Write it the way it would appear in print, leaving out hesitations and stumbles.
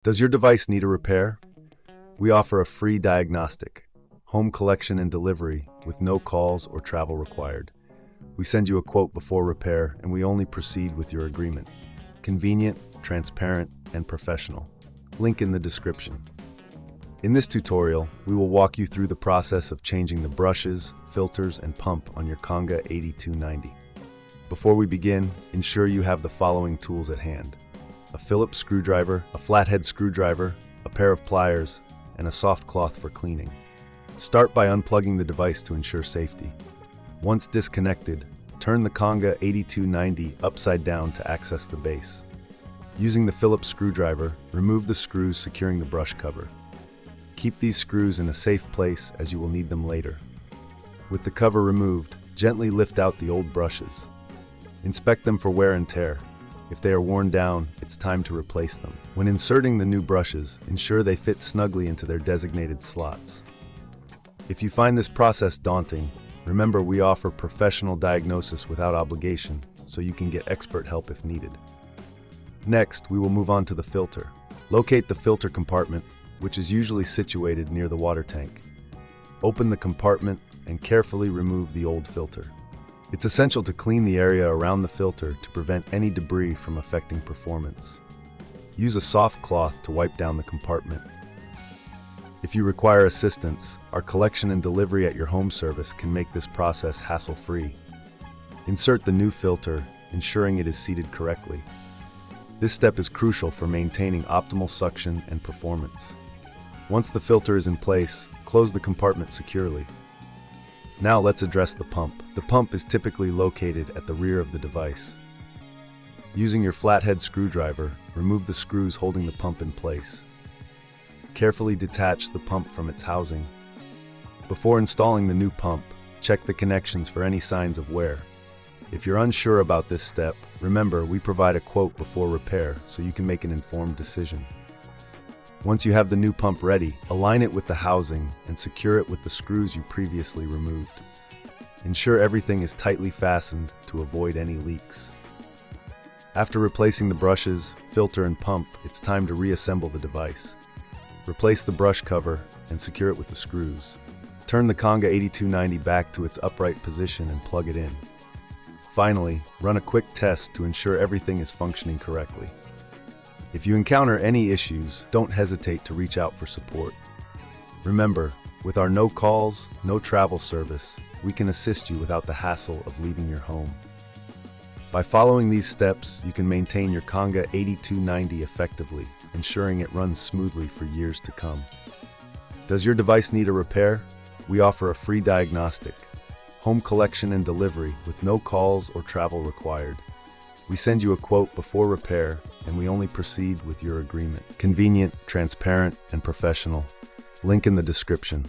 Does your device need a repair? We offer a free diagnostic, home collection and delivery with no calls or travel required. We send you a quote before repair, and we only proceed with your agreement. Convenient, transparent, and professional. Link in the description. In this tutorial, we will walk you through the process of changing the brushes, filters, and pump on your Conga 8290. Before we begin, ensure you have the following tools at hand: a Phillips screwdriver, a flathead screwdriver, a pair of pliers, and a soft cloth for cleaning. Start by unplugging the device to ensure safety. Once disconnected, turn the Conga 8290 upside down to access the base. Using the Phillips screwdriver, remove the screws securing the brush cover. Keep these screws in a safe place as you will need them later. With the cover removed, gently lift out the old brushes. Inspect them for wear and tear. If they are worn down, it's time to replace them. When inserting the new brushes, ensure they fit snugly into their designated slots. If you find this process daunting, remember we offer professional diagnosis without obligation, so you can get expert help if needed. Next, we will move on to the filter. Locate the filter compartment, which is usually situated near the water tank. Open the compartment and carefully remove the old filter. It's essential to clean the area around the filter to prevent any debris from affecting performance. Use a soft cloth to wipe down the compartment. If you require assistance, our collection and delivery at your home service can make this process hassle-free. Insert the new filter, ensuring it is seated correctly. This step is crucial for maintaining optimal suction and performance. Once the filter is in place, close the compartment securely. Now let's address the pump. The pump is typically located at the rear of the device. Using your flathead screwdriver, remove the screws holding the pump in place. Carefully detach the pump from its housing. Before installing the new pump, check the connections for any signs of wear. If you're unsure about this step, remember we provide a quote before repair so you can make an informed decision. Once you have the new pump ready, align it with the housing and secure it with the screws you previously removed. Ensure everything is tightly fastened to avoid any leaks. After replacing the brushes, filter, and pump, it's time to reassemble the device. Replace the brush cover and secure it with the screws. Turn the Conga 8290 back to its upright position and plug it in. Finally, run a quick test to ensure everything is functioning correctly. If you encounter any issues, don't hesitate to reach out for support. Remember, with our no calls, no travel service, we can assist you without the hassle of leaving your home. By following these steps, you can maintain your Conga 8290 effectively, ensuring it runs smoothly for years to come. Does your device need a repair? We offer a free diagnostic, home collection and delivery with no calls or travel required. We send you a quote before repair, and we only proceed with your agreement. Convenient, transparent, and professional. Link in the description.